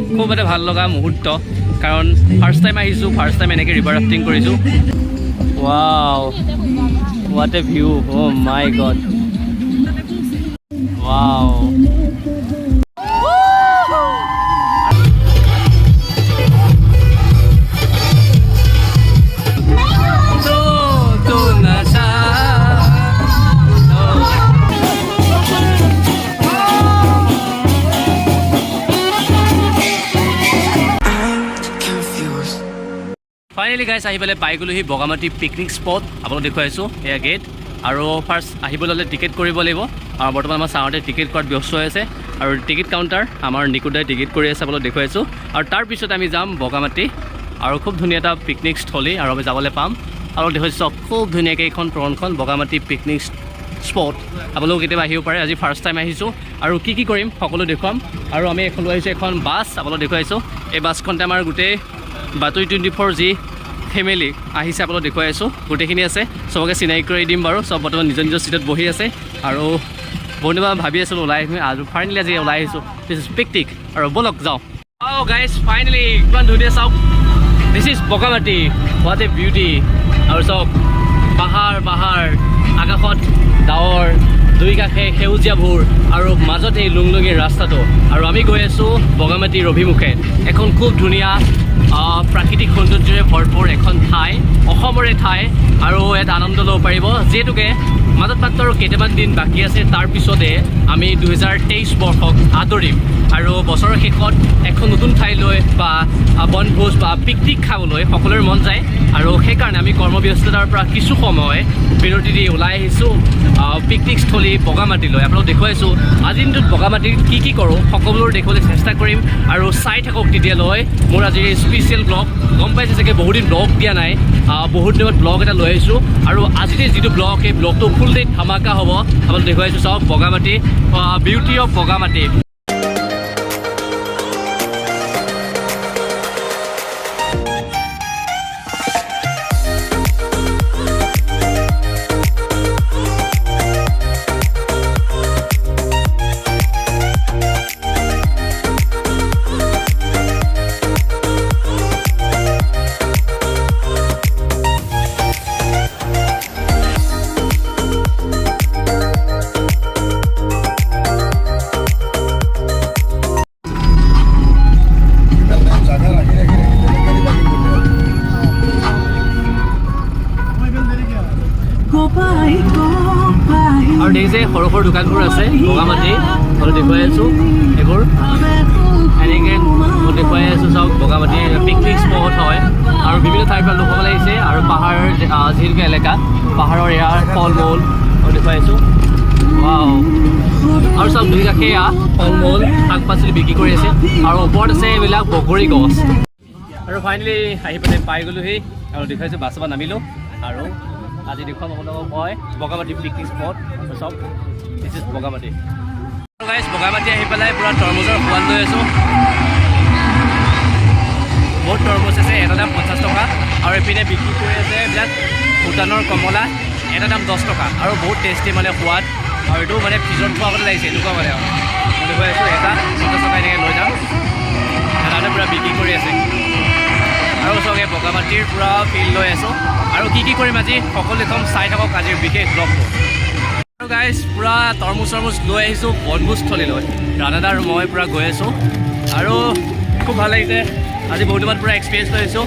খুব এটা ভাল লগা মুহূৰ্ত কাৰণ ফাৰ্ষ্ট টাইম আহিছোঁ ফাৰ্ষ্ট টাইম এনেকৈ ৰিভাৰ ৰাফটিং কৰিছোঁ wow what a view O' my god wow finally গাইছ আহি পেলাই পাই গ'লোহি বগামাটি পিকনিক স্পট আপোনাক দেখুৱাইছোঁ এয়া গেট আৰু ফাৰ্ষ্ট আহিবলৈ হ'লে টিকেট কৰিব লাগিব আৰু বৰ্তমান আমাৰ চাওঁতে টিকেট কৰাত ব্যস্ত হৈ আছে আৰু টিকেট কাউণ্টাৰ আমাৰ নিকুদাই টিকেট কৰি আছে আপোনাক দেখুৱাইছোঁ আৰু তাৰপিছত আমি যাম বগামাটি আৰু খুব ধুনীয়া এটা পিকনিক স্থলী আৰু আমি যাবলৈ পাম আৰু দেখুৱাইছোঁ খুব ধুনীয়াকৈ এইখন তৰণখন বগামাটি পিকনিক স্পট আপোনালোক কেতিয়াবা আহিব পাৰে আজি ফাৰ্ষ্ট টাইম আহিছোঁ আৰু কি কৰিম সকলো দেখুৱাম আৰু আমি এখন লৈ আহিছোঁ এখন বাছ আপোনাক দেখুৱাইছোঁ এই বাছখনতে আমাৰ গোটেই বাতৰি 24 যি ফেমিলি আহিছে আপোনাক দেখুৱাই আছোঁ গোটেইখিনি আছে চবকে চিনাকি কৰি দিম বাৰু চব বৰ্তমান নিজৰ নিজৰ চিটত বহি আছে আৰু বন্ধুবা ভাবি আছিলোঁ ওলাই আহিম আৰু ফাইনেলি আজি ওলাই আহিছোঁ দিছ ইজ পিকনিক আৰু ব'লক যাওঁ গাইজ ফাইনেলি ইমান ধুনীয়া চাওক this is Bogamati what a beauty আৰু চাওক পাহাৰ আকাশত ডাৱৰ দুই কাষে সেউজীয়াবোৰ আৰু মাজত এই লুংলুঙীৰ ৰাস্তাটো আৰু আমি গৈ আছোঁ বগামাটিৰ অভিমুখে এখন খুব ধুনীয়া প্ৰাকৃতিক সৌন্দৰ্যৰে ভৰপূৰ এখন ঠাই অসমৰে ঠাই আৰু ইয়াত আনন্দ ল'ব পাৰিব যিহেতুকে মাজত মাত্ৰ আৰু কেইটামান দিন বাকী আছে তাৰপিছতে আমি 2023 বৰ্ষক আদৰিম আৰু বছৰৰ শেষত এখন নতুন ঠাইলৈ বা বনভোজ বা পিকনিক খাবলৈ সকলোৰে মন যায় আৰু সেইকাৰণে আমি কৰ্মব্যস্ততাৰ পৰা কিছু সময় বিৰতি দি ওলাই আহিছোঁ পিকনিক স্থলী বগামাটিলৈ আপোনালোক দেখুৱাইছোঁ আজিৰ দিনটোত বগামাটিত কি কৰোঁ সকলোবোৰ দেখুৱাবলৈ চেষ্টা কৰিম আৰু চাই থাকক তেতিয়ালৈ মোৰ আজিৰ স্পেচিয়েল ব্লগ গম পাইছে চাগে বহুদিন ব্লগ দিয়া নাই বহুত দিনত ব্লগ এটা লৈ আহিছোঁ আৰু আজিৰ যিটো ব্লগ সেই ব্লগটো ফুল ডে ধামাকা হ'ব আপোনালোক দেখুৱাইছোঁ চাওক বগামাটি বিউটি অফ বগামাটি আৰু দেখিছে সৰু সৰু দোকানবোৰ আছে বগামাটি আৰু দেখুৱাই আছোঁ এইবোৰ এনেকৈ মই দেখুৱাই আছোঁ চাওক বগামাটি পিকনিক স্পট হয় আৰু বিভিন্ন ঠাইৰ পৰা লোকসকল আহিছে আৰু পাহাৰৰ যিহেতুকে এলেকা পাহাৰৰ এয়াৰ ফল মূল মই দেখুৱাই আছোঁ আৰু চাওক দুই কাষে ফল মূল শাক পাচলি বিক্ৰী কৰি আছে আৰু ওপৰত আছে এইবিলাক বগৰী গছ আৰু ফাইনেলি আহি পেলাই পাই গ'লোহি আৰু দেখুৱাইছোঁ বাছৰ পৰা নামিলোঁ আৰু আজি দেখুৱাম আপোনালোকক মই বগামাটি পিকনিক স্পট চব this is Bogamati guys Bogamati আহি পেলাই পূৰা তৰমুজৰ সোৱাদ লৈ আছোঁ বহুত তৰমুজ আছে এটা দাম 50 টকা আৰু এইপিনে বিক্ৰী কৰি আছে এইবিলাক ভূটানৰ কমলা এটা দাম 10 টকা আৰু বহুত টেষ্টি মানে সোৱাদ আৰু এইটো মানে ফ্ৰিজত থোৱা আগতে লাগিছে এনেকুৱা মানে মই দেখুৱাই আছোঁ এটা 50 টকা এনেকৈ লৈ যাম এটা পূৰা বিক্ৰী কৰি আছে আৰু চাগে বগামাটিৰ পূৰা ফিল লৈ আছোঁ আৰু কি কৰিম আজি সকলো দেখোন চাই থাকক আজিৰ বিশেষ ব্লগটো আৰু গাইজ পূৰা তৰমুজ লৈ আহিছোঁ বনভোজস্থলীলৈ ৰাণাদা আৰু মই পূৰা গৈ আছোঁ আৰু খুব ভাল লাগিছে আজি বহুত দিনত পূৰা এক্সপিৰিয়েঞ্চ লৈ আহিছোঁ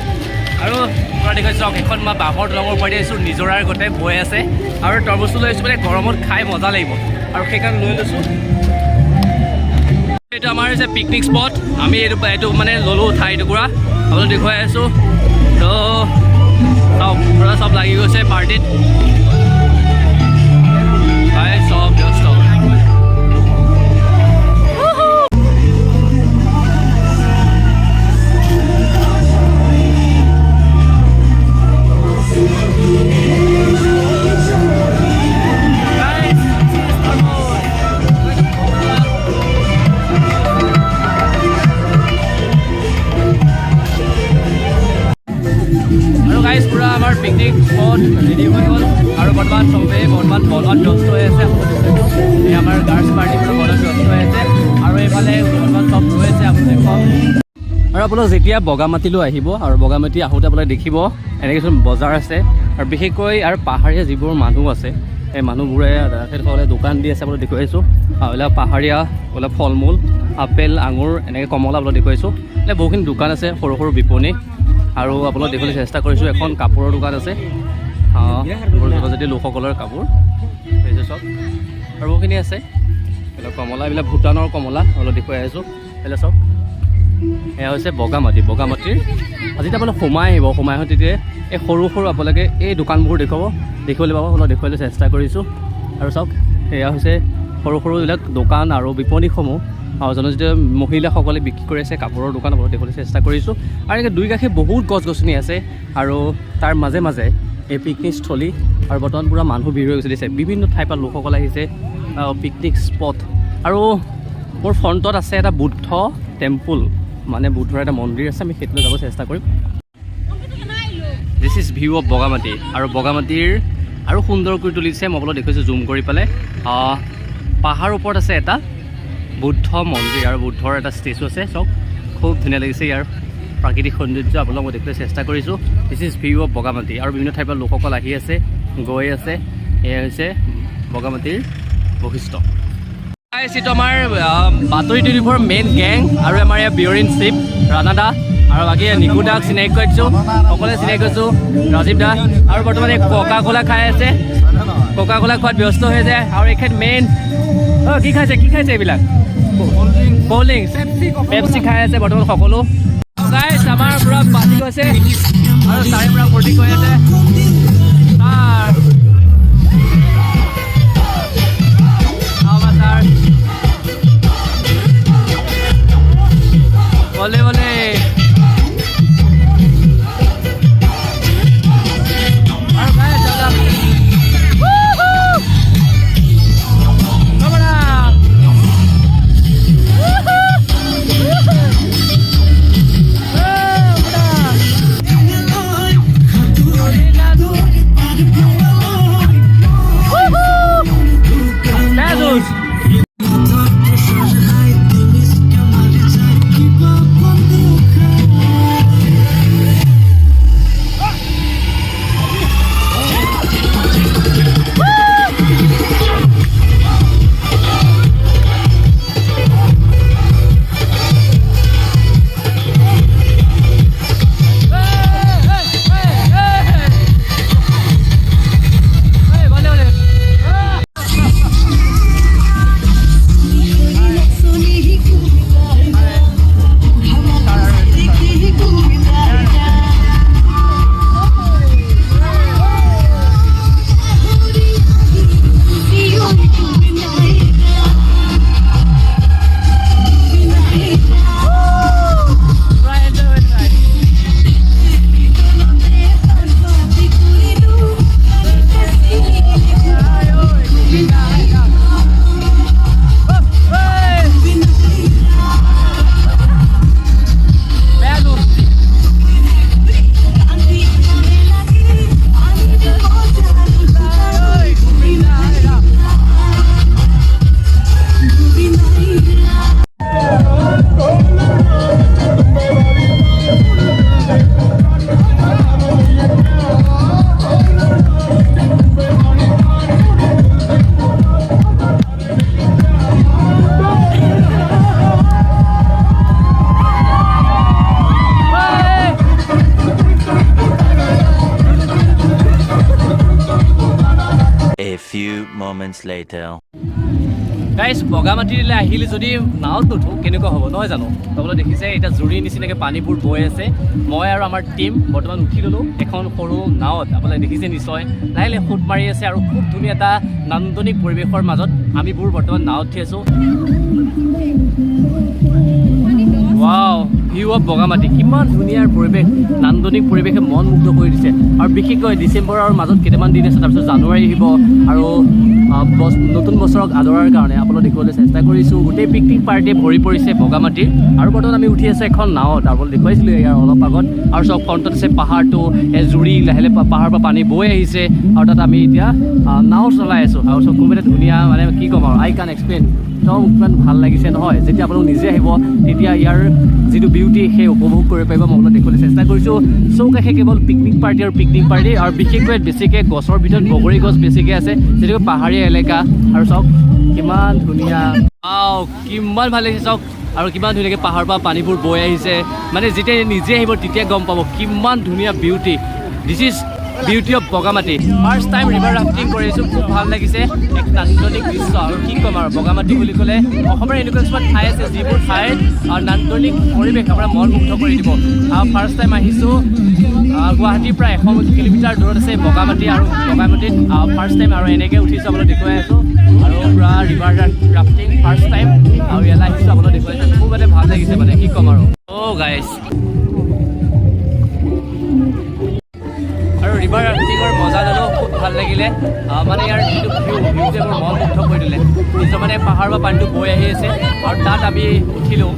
আৰু পূৰা দেখাইছোঁ এখন মই বাঁহৰ দলঙৰ ওপৰতে আহিছোঁ নিজৰাৰ গোটেই বৈ আছে আৰু তৰমুজটো লৈ আহিছোঁ মানে গৰমত খাই মজা লাগিব আৰু সেইকাৰণে লৈ লৈছোঁ এইটো আমাৰ হৈছে পিকনিক স্পট আমি এইটো মানে ল'লোঁ ঠাই টুকুৰা আপোনালোক দেখুৱাই আছোঁ তো পূৰা চব লাগি গৈছে পাৰ্টিত চব ব্যস্ত পূৰা আমাৰ পিকনিক স্পট ৰেডি হৈ গ'ল আৰু বৰ্তমান চবেই বনত ব্যস্ত হৈ আছে এই আমাৰ গাৰ্লছ পাৰ্টি পূৰা বনত ব্যস্ত হৈ আছে আৰু এইফালে বৰ্তমান চব ৰৈ আছে আপুনি দেখুৱাওক আৰু আপোনালোক যেতিয়া বগামাটিলৈ আহিব আৰু বগামাটি আহোঁতে আপোনালোকে দেখিব এনেকৈ কিছুমান বজাৰ আছে আৰু বিশেষকৈ আৰু পাহাৰীয়া যিবোৰ মানুহ আছে এই মানুহবোৰে তেখেতসকলে দোকান দি আছে আপোনালোক দেখুৱাইছোঁ আৰু এইবিলাক পাহাৰীয়া অলপ ফল মূল আপেল আঙুৰ এনেকৈ কমলা আপোনালোক দেখুৱাইছোঁ এই বহুখিনি দোকান আছে সৰু সৰু বিপণী আৰু আপোনালোক দেখিবলৈ চেষ্টা কৰিছোঁ এখন কাপোৰৰ দোকান আছে জনজাতি লোকসকলৰ কাপোৰ সেইটো চব আৰু বহুখিনি আছে এইবিলাক কমলা এইবিলাক ভূটানৰ কমলা অলপ দেখুৱাই আহিছোঁ এইবিলাক চব এয়া হৈছে বগামাটি বগামাটিৰ যেতিয়া আপোনালোক সোমাই আহিব সোমাই আহোঁ তেতিয়া এই সৰু সৰু আপোনালোকে এই দোকানবোৰ দেখিবলৈ পাব অলপ দেখুৱাবলৈ চেষ্টা কৰিছোঁ আৰু চাওক এয়া হৈছে সৰু সৰু এইবিলাক দোকান আৰু বিপণীসমূহ আৰু জনজাতীয় মহিলাসকলে বিক্ৰী কৰি আছে কাপোৰৰ দোকান অলপ দেখিবলৈ চেষ্টা কৰিছোঁ আৰু এনেকৈ দুই কাষে বহুত গছ গছনি আছে আৰু তাৰ মাজে মাজে এই পিকনিক স্থলী আৰু বৰ্তমান পূৰা মানুহ ভিৰ হৈ গৈছে বিভিন্ন ঠাইৰ পৰা লোকসকল আহিছে পিকনিক স্পট আৰু মোৰ ফ্ৰণ্টত আছে এটা বুদ্ধ টেম্পুল মানে বুদ্ধৰ এটা মন্দিৰ আছে আমি সেইটোলৈ যাব চেষ্টা কৰিম this is view of Bogamati আৰু বগামাটিৰ আৰু সুন্দৰ কৰি তুলিছে মই আপোনালোক দেখুৱাইছোঁ জুম কৰি পেলাই পাহাৰৰ ওপৰত আছে এটা বুদ্ধ মন্দিৰ আৰু বুদ্ধৰ এটা ষ্টেচু আছে চব খুব ধুনীয়া লাগিছে ইয়াৰ প্ৰাকৃতিক সৌন্দৰ্য আপোনালোক মই দেখুৱাবলৈ চেষ্টা কৰিছোঁ this is view of Bogamati আৰু বিভিন্ন ঠাইৰ পৰা লোকসকল আহি আছে গৈ আছে এয়া হৈছে বগামাটিৰ বৈশিষ্ট্য এইটো আমাৰ বাতৰি টিভিৰ মেইন গেং আৰু আমাৰ ইয়াৰ বিয়ৰিন চিপ ৰাণা দা আৰু বাকী নিকু দাক চিনাকি কৰিছোঁ সকলোৱে চিনাকি কৰিছোঁ ৰাজীৱ দা আৰু বৰ্তমান এই ককা কোলা খাই আছে ককা কোলা খোৱাত ব্যস্ত হৈ যায় আৰু এইখন মেইন কি খাইছে এইবিলাক কল্ড ড্ৰিংকছ পেপচি খাই আছে বৰ্তমান সকলো গাইছ আমাৰ পূৰা বাজি গৈছে আৰু চাৰে পূৰা ফূৰ্তি কৰি আছে বলে বলে moments later. গাইজ বগামাটিলৈ আহিলে যদি নাৱত নুঠো কেনেকুৱা হ'ব নহয় জানো আপোনালোকে দেখিছে এতিয়া জুৰি নিচিনাকৈ পানীবোৰ বৈ আছে মই আৰু আমাৰ টীম বৰ্তমান উঠি ল'লোঁ এখন সৰু নাৱত আপোনালোকে দেখিছে নিশ্চয় লাহে লাহে সোঁত মাৰি আছে আৰু খুব ধুনীয়া এটা নান্দনিক পৰিৱেশৰ মাজত আমিবোৰ বৰ্তমান নাৱত উঠি আছোঁ ৱাও ভিউ অফ বগামাটি কিমান ধুনীয়াৰ পৰিৱেশ নান্দনিক পৰিৱেশে মন মুগ্ধ কৰি দিছে আৰু বিশেষকৈ ডিচেম্বৰৰ মাজত কেইটামান দিন আছে তাৰপিছত জানুৱাৰী আহিব আৰু নতুন বছৰক আদৰাৰ কাৰণে আপোনালোক দেখিবলৈ চেষ্টা কৰিছোঁ গোটেই পিকনিক পাৰ্টিয়ে ভৰি পৰিছে বগামাটিৰ আৰু বৰ্তমান আমি উঠি আছোঁ এখন নাৱত আপোনালোক দেখুৱাইছিলোঁ ইয়াৰ অলপ আগত আৰু চব ফ্ৰণ্টত আছে পাহাৰটো জুৰি লাহে লাহে পাহাৰৰ পৰা পানী বৈ আহিছে আৰু তাত আমি এতিয়া নাও চলাই আছোঁ আৰু চব খুব এটা ধুনীয়া মানে কি ক'ম আৰু আই কান এক্সপ্লেইন একদম কিমান ভাল লাগিছে নহয় যেতিয়া আপোনালোক নিজে আহিব তেতিয়া ইয়াৰ যিটো বিউটি সেই উপভোগ কৰিব পাৰিব মই আপোনাক দেখুৱাবলৈ চেষ্টা কৰিছোঁ চৌকাষে কেৱল পিকনিক পাৰ্টি আৰু বিশেষকৈ বেছিকৈ গছৰ ভিতৰত বগৰী গছ বেছিকৈ আছে যিটো পাহাৰীয়া এলেকা আৰু চাওক কিমান ধুনীয়া কিমান ভাল লাগিছে চাওক আৰু কিমান ধুনীয়াকৈ পাহাৰৰ পৰা পানীবোৰ বৈ আহিছে মানে যেতিয়া নিজে আহিব তেতিয়া গম পাব কিমান ধুনীয়া beauty this is beauty of Bogamati first time river rafting কৰিছোঁ খুব ভাল লাগিছে এক নান্দনিক দৃশ্য আৰু কি ক'ম আৰু বগামাটি বুলি ক'লে অসমৰ এনেকুৱা কিছুমান ঠাই আছে যিবোৰ ঠাইত নান্দনিক পৰিৱেশ আপোনাৰ মন মুগ্ধ কৰি দিব আৰু ফাৰ্ষ্ট টাইম আহিছোঁ গুৱাহাটীৰ পৰা 100 কিলোমিটাৰ দূৰত আছে বগামাটি আৰু বগামাটিত ফাৰ্ষ্ট টাইম আৰু এনেকৈ উঠিছোঁ আপোনাক দেখুৱাই আছোঁ আৰু পূৰা ৰিভাৰ ৰাফটিং ফাৰ্ষ্ট টাইম আৰু ইয়ালৈ আহিছোঁ আপোনাক দেখুৱাই আছোঁ খুব মানে ভাল লাগিছে মানে কি ক'ম আৰু গাইজ আৰু ৰিভাৰ ৰাফটিঙৰ মজা ল'লেও খুব ভাল লাগিলে মানে ইয়াৰ যিটো ভিউটোৱে মোৰ মন মুগ্ধ কৰি দিলে নিজৰ মানে পাহাৰৰ পৰা পানীটো বৈ আহি আছে আৰু তাত আমি উঠিলোঁ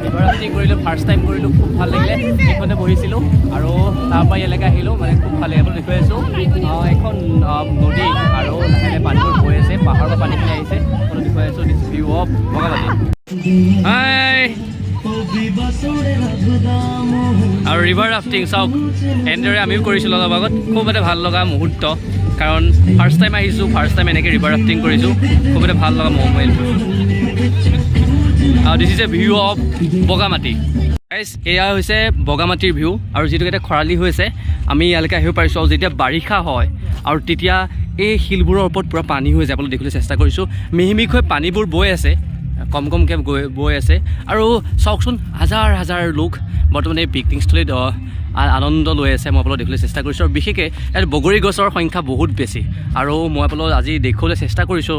ৰিভাৰ ৰাফটিং কৰিলোঁ ফাৰ্ষ্ট টাইম কৰিলোঁ খুব ভাল লাগিলে এইখনতে বহিছিলোঁ আৰু তাৰপৰা ইয়ালৈকে আহিলোঁ মানে খুব ভাল লাগে দেখুৱাই আছোঁ এখন নদী আৰু লাহে পানীবোৰ বৈ আছে পাহাৰৰ পৰা পানীখিনি আহিছে মই দেখুৱাই আছোঁ দিছ ভিউ অফ বগামাটি আৰু ৰিভাৰ ৰাফটিং চাওক এনেদৰে আমিও কৰিছিলোঁ অলপ আগত খুব এটা ভাল লগা মুহূৰ্ত কাৰণ ফাৰ্ষ্ট টাইম আহিছোঁ ফাৰ্ষ্ট টাইম এনেকৈ ৰিভাৰ ৰাফটিং কৰিছোঁ খুব এটা ভাল লগা ম'মেণ্ট আৰু this is a view of Bogamati guys এয়া হৈছে বগামাটিৰ ভিউ আৰু যিটো এতিয়া খৰালি হৈছে আমি ইয়ালৈকে আহিব পাৰিছোঁ আৰু যেতিয়া বাৰিষা হয় আৰু তেতিয়া এই শিলবোৰৰ ওপৰত পূৰা পানী হৈ যায় আপোনালোকে দেখিবলৈ চেষ্টা কৰিছোঁ মিহিমিকৈ পানীবোৰ বৈ আছে কম কমকৈ বৈ আছে আৰু চাওকচোন হাজাৰ হাজাৰ লোক বৰ্তমান এই পিকনিকস্থলীত আনন্দ লৈ আছে মই আপোনালোক দেখিবলৈ চেষ্টা কৰিছোঁ আৰু বিশেষকৈ ইয়াত বগৰী গছৰ সংখ্যা বহুত বেছি আৰু মই আপোনালোক আজি দেখুৱাবলৈ চেষ্টা কৰিছোঁ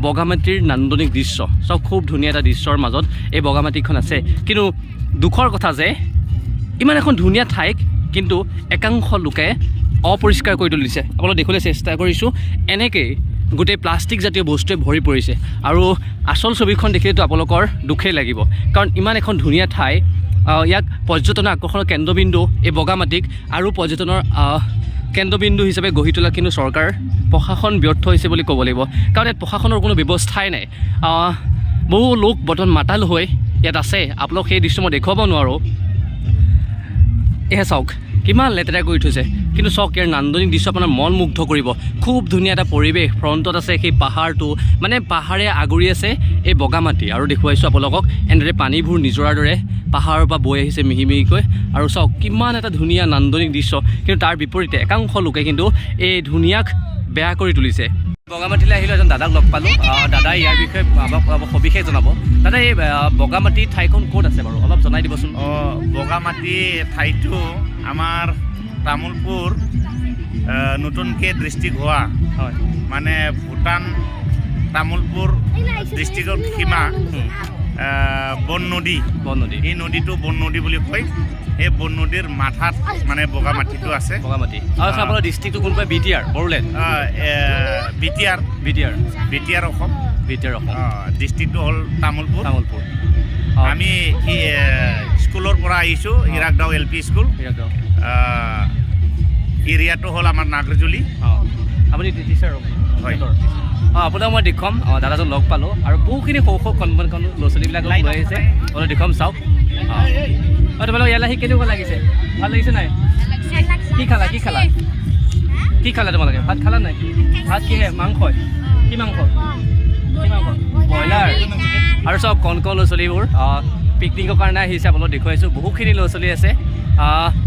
বগামাটিৰ নান্দনিক দৃশ্য চাওক খুব ধুনীয়া এটা দৃশ্যৰ মাজত এই বগামাটিখন আছে কিন্তু দুখৰ কথা যে ইমান এখন ধুনীয়া ঠাইক কিন্তু একাংশ লোকে অপৰিষ্কাৰ কৰি তুলিছে আপোনালোক দেখিবলৈ চেষ্টা কৰিছোঁ এনেকৈ গোটেই প্লাষ্টিক জাতীয় বস্তুৱে ভৰি পৰিছে আৰু আচল ছবিখন দেখিলেতো আপোনালোকৰ দুখেই লাগিব কাৰণ ইমান এখন ধুনীয়া ঠাই ইয়াক পৰ্যটনৰ আকৰ্ষণৰ কেন্দ্ৰবিন্দু এই বগামাটিক আৰু পৰ্যটনৰ কেন্দ্ৰবিন্দু হিচাপে গঢ়ি তোলা কিন্তু চৰকাৰ প্ৰশাসন ব্যৰ্থ হৈছে বুলি ক'ব লাগিব কাৰণ ইয়াত প্ৰশাসনৰ কোনো ব্যৱস্থাই নাই বহু লোক বৰ্তমান মাতাল হৈ ইয়াত আছে আপোনালোক সেই দৃশ্য মই দেখুৱাব নোৱাৰোঁ এহে চাওক কিমান লেতেৰা কৰি থৈছে কিন্তু চাওক ইয়াৰ নান্দনিক দৃশ্য আপোনাৰ মন মুগ্ধ কৰিব খুব ধুনীয়া এটা পৰিৱেশ ফ্ৰণ্টত আছে সেই পাহাৰটো মানে পাহাৰে আগুৰি আছে এই বগামাটি আৰু দেখুৱাইছোঁ আপোনালোকক এনেদৰে পানীবোৰ নিজৰাৰ দৰে পাহাৰৰ পৰা বৈ আহিছে মিহি মিহিকৈ আৰু চাওক কিমান এটা ধুনীয়া নান্দনিক দৃশ্য কিন্তু তাৰ বিপৰীতে একাংশ লোকে কিন্তু এই ধুনীয়াক বেয়া কৰি তুলিছে বগামাটিলৈ আহিলোঁ এজন দাদাক লগ পালোঁ দাদা ইয়াৰ বিষয়ে আমাক সবিশেষ জনাব দাদা এই বগামাটি ঠাইখন ক'ত আছে বাৰু অলপ জনাই দিবচোন বগামাটি ঠাইটো আমাৰ তামোলপুৰ নতুনকৈ ডিষ্ট্ৰিক্ট হোৱা হয় মানে ভূটান তামোলপুৰ ডিষ্ট্ৰিক্টৰ সীমা বন নদী এই নদীটো বন নদী বুলি কয় এই বন নদীৰ মাথাত মানে বগামাটিটো আছে বগামাটি আৰু আপোনাৰ ডিষ্ট্ৰিক্টটো কোনবা বিটিআৰ বড়োলেণ্ড বিটিআৰ অসম ডিষ্ট্ৰিক্টটো হ'ল তামোলপুৰ আমি স্কুলৰ পৰা আহিছোঁ ইৰাকগাঁও LP স্কুল এৰিয়াটো হ'ল আমাৰ নাগৰজুলি আপুনি টিচাৰ হয় আপোনাক মই দেখুৱাম দাদাজন লগ পালোঁ আৰু বহুখিনি সৰু সৰু কণ ল'ৰা ছোৱালীবিলাক লৈ আহিছে অলপ দেখুৱাম চাওক তোমালোক ইয়ালৈ আহি কেনেকুৱা লাগিছে ভাল লাগিছে নাই কি খালা তোমালোকে ভাত খালা নাই ভাত কিহে মাংস কি মাংস ব্ৰইলাৰ আৰু চব কণ ল'ৰা ছোৱালীবোৰ পিকনিকৰ কাৰণে আহিছে আপোনালোক দেখুৱাইছোঁ বহুখিনি ল'ৰা ছোৱালী আছে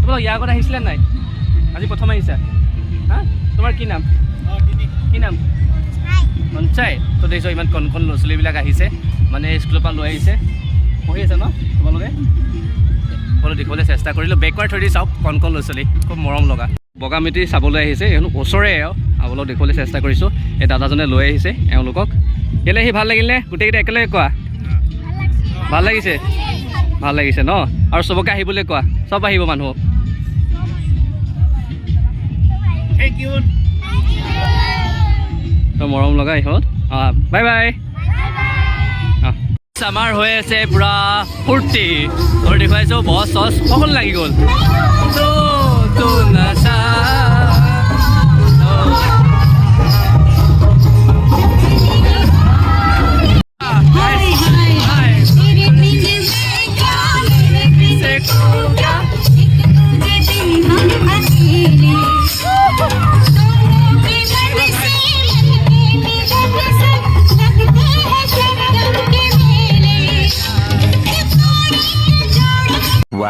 তোমালোক ইয়াৰ আগত আহিছিলে নাই আজি প্ৰথম আহিছা হা তোমাৰ কি নাম মঞ্চাই তো দেখিছোঁ ইমান কণ ল'ৰা ছোৱালীবিলাক আহিছে মানে স্কুলৰ পৰা লৈ আহিছে পঢ়ি আছে ন তোমালোকে দেখিবলৈ চেষ্টা কৰিলোঁ বেকৱাৰ্ড থৈ দি চাওক কণ ল'ৰা ছোৱালী খুব মৰম লগা বগামাটি চাবলৈ আহিছে এওঁলোক ওচৰে আপোনালোক দেখিবলৈ চেষ্টা কৰিছোঁ এই দাদাজনে লৈ আহিছে এওঁলোকক কেলৈ আহি ভাল লাগিলে গোটেইকেইটা একেলগে কোৱা ভাল লাগিছে ন আৰু চবকে আহিবলৈ কোৱা চব আহিব মানুহ মৰম লগা ইহঁত বাই বাই আমাৰ হৈ আছে পূৰা ফূৰ্তি আৰু দেখুৱাইছোঁ বছ চছ সকলো লাগি গ'ল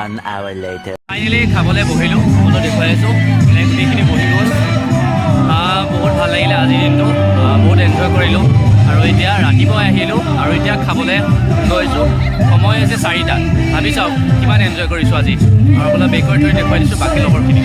1 hour later. ফাইনেলি খাবলৈ বহিলোঁ সকলো দেখুৱাই আছোঁ গোটেইখিনি বহি গ'ল বহুত ভাল লাগিলে আজিৰ দিনটো বহুত এনজয় কৰিলোঁ আৰু এতিয়া ৰাতিপুৱাই আহিলোঁ আৰু এতিয়া খাবলৈ লৈছোঁ সময় হৈছে 4টা ভাবি চাওক কিমান এনজয় কৰিছোঁ আজি আৰু আপোনাৰ বেকত ধৰি দেখুৱাই দিছোঁ বাকী লগৰখিনি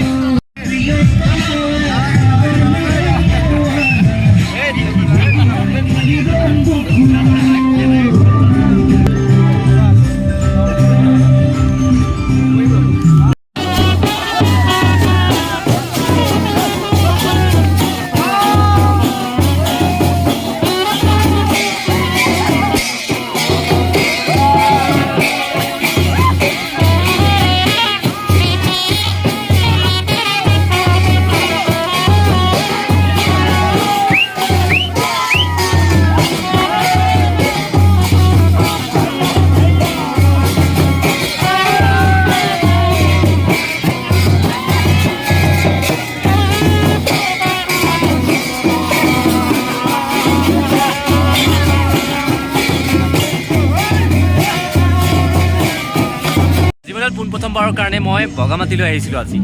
পোনপ্ৰথমবাৰৰ কাৰণে মই বগামাটিলৈ আহিছিলোঁ আজি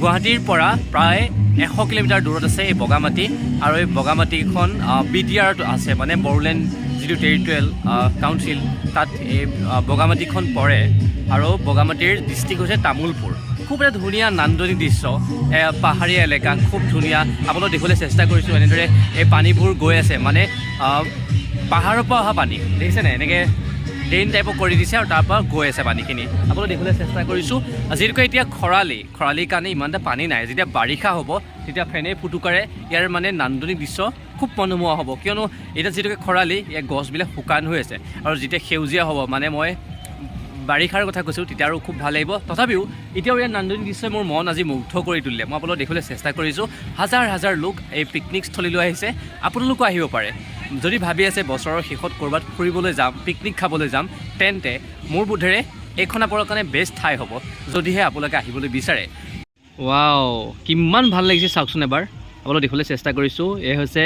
গুৱাহাটীৰ পৰা প্ৰায় 100 কিলোমিটাৰ দূৰত আছে এই বগামাটি আৰু এই বগামাটিখন BTRত আছে মানে বড়োলেণ্ড যিটো টেৰিটৰিয়েল কাউন্সিল তাত এই বগামাটিখন পৰে আৰু বগামাটিৰ ডিষ্ট্ৰিক্ট হৈছে তামোলপুৰ খুব এটা ধুনীয়া নান্দনিক দৃশ্য পাহাৰীয়া এলেকা খুব ধুনীয়া আপোনালোক দেখিবলৈ চেষ্টা কৰিছোঁ এনেদৰে এই পানীবোৰ গৈ আছে মানে পাহাৰৰ পৰা অহা পানী দেখিছেনে এনেকৈ ড্ৰেইন টাইপৰ কৰি দিছে আৰু তাৰ পৰা গৈ আছে পানীখিনি আপোনালোকে দেখিবলৈ চেষ্টা কৰিছোঁ যিহেতুকে এতিয়া খৰালিৰ কাৰণে ইমান এটা পানী নাই যেতিয়া বাৰিষা হ'ব তেতিয়া ফেনে ফুটুকাৰে ইয়াৰ মানে নান্দনিক দৃশ্য খুব মনোমোহা হ'ব কিয়নো এতিয়া যিহেতুকে খৰালি ইয়াৰ গছবিলাক শুকান হৈ আছে আৰু যেতিয়া সেউজীয়া হ'ব মানে মই বাৰিষাৰ কথা কৈছোঁ তেতিয়া আৰু খুব ভাল লাগিব তথাপিও এতিয়াও ইয়াৰ নান্দনিক দৃশ্যই মোৰ মন আজি মুগ্ধ কৰি তুলিলে মই আপোনালোকক দেখিবলৈ চেষ্টা কৰিছোঁ হাজাৰ হাজাৰ লোক এই পিকনিক স্থলীলৈ আহিছে আপোনালোকো আহিব পাৰে যদি ভাবি আছে বছৰৰ শেষত ক'ৰবাত ফুৰিবলৈ যাম পিকনিক খাবলৈ যাম তেন্তে মোৰ বোধেৰে এইখন আপোনাৰ কাৰণে বেষ্ট ঠাই হ'ব যদিহে আপোনালোকে আহিবলৈ বিচাৰে ৱাও কিমান ভাল লাগিছে চাওকচোন এবাৰ আপোনালোক দেখিবলৈ চেষ্টা কৰিছোঁ এই হৈছে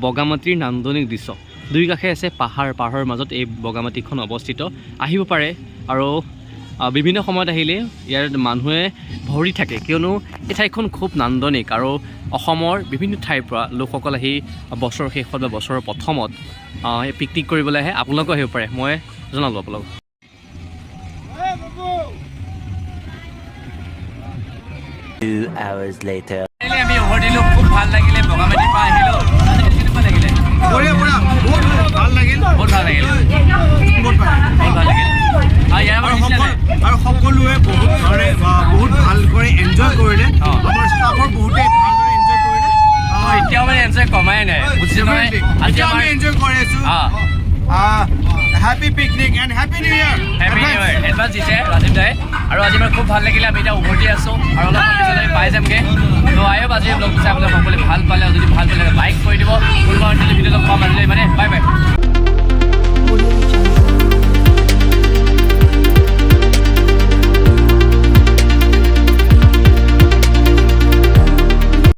বগামাটিৰ নান্দনিক দৃশ্য দুই কাষে আছে পাহাৰৰ মাজত এই বগামাটিখন অৱস্থিত আহিব পাৰে আৰু বিভিন্ন সময়ত আহিলে ইয়াৰ মানুহে ভৰি থাকে কিয়নো এই ঠাইখন খুব নান্দনিক আৰু অসমৰ বিভিন্ন ঠাইৰ পৰা লোকসকল আহি বছৰৰ শেষত বা বছৰৰ প্ৰথমত পিকনিক কৰিবলৈ আহে আপোনালোকেও আহিব পাৰে মই জনালোঁ আপোনালোকক আমি উভতিলোঁ খুব ভাল লাগিলে বগামাটিৰ পৰা আহিলোঁ কেনেকুৱা লাগিলে বহুত ভাল লাগিল আৰু সকলোৱে বহুত ভাল কৰি এনজয় কৰিলে আমাৰ ষ্টাফৰ বহুতে ভালদৰে এনজয় কৰিলে এতিয়াও মানে এনজয় কমাই নাই বুজিছে নহয় আজি আমি এনজয় কৰি আছোঁ happy picnic and happy new year advance দিছে ৰাজীৱ দাই আৰু আজি আমাৰ খুব ভাল লাগিলে আমি এতিয়া উভতি আছোঁ আৰু অলপ পিছত আমি পাই যামগৈ তো আয়ো আজি ব্লগ চাই আপোনালোক সকলোৱে ভাল পালে আৰু যদি ভাল পালে লাইক কৰি দিব